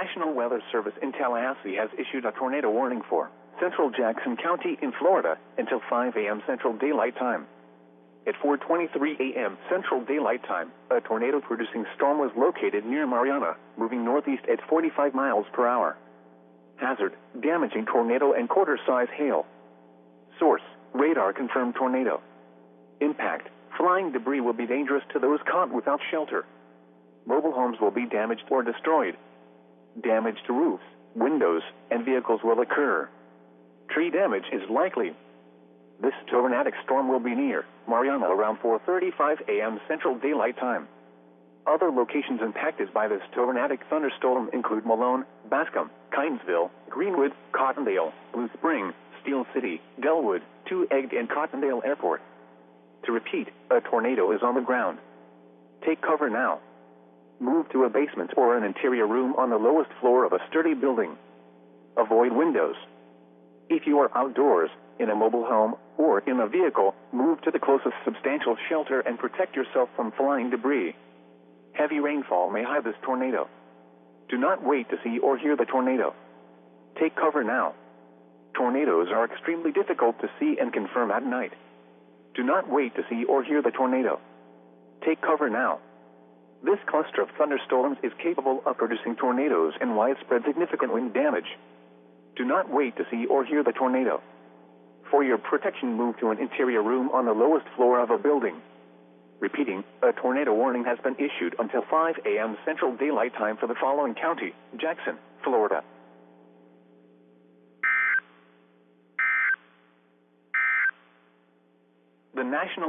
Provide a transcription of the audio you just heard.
National Weather Service in Tallahassee has issued a tornado warning for central Jackson County in Florida until 5 a.m. Central Daylight Time. At 4:23 a.m. Central Daylight Time, a tornado-producing storm was located near Mariana, moving northeast at 45 miles per hour. Hazard: damaging tornado and quarter-size hail. Source: radar-confirmed tornado. Impact: flying debris will be dangerous to those caught without shelter. Mobile homes will be damaged or destroyed. Damage to roofs, windows, and vehicles will occur. Tree damage is likely. This tornadic storm will be near Mariana around 4:35 a.m. Central Daylight Time. Other locations impacted by this tornadic thunderstorm include Malone, Bascom, Kinesville, Greenwood, Cottondale, Blue Spring, Steel City, Dellwood, Two Egg, and Cottondale Airport. To repeat, a tornado is on the ground. Take cover now. Move to a basement or an interior room on the lowest floor of a sturdy building. Avoid windows. If you are outdoors, in a mobile home, or in a vehicle, move to the closest substantial shelter and protect yourself from flying debris. Heavy rainfall may hide this tornado. Do not wait to see or hear the tornado. Take cover now. Tornadoes are extremely difficult to see and confirm at night. Do not wait to see or hear the tornado. Take cover now. This cluster of thunderstorms is capable of producing tornadoes and widespread significant wind damage. Do not wait to see or hear the tornado. For your protection, move to an interior room on the lowest floor of a building. Repeating, a tornado warning has been issued until 5 a.m. Central Daylight Time for the following county: Jackson, Florida. The National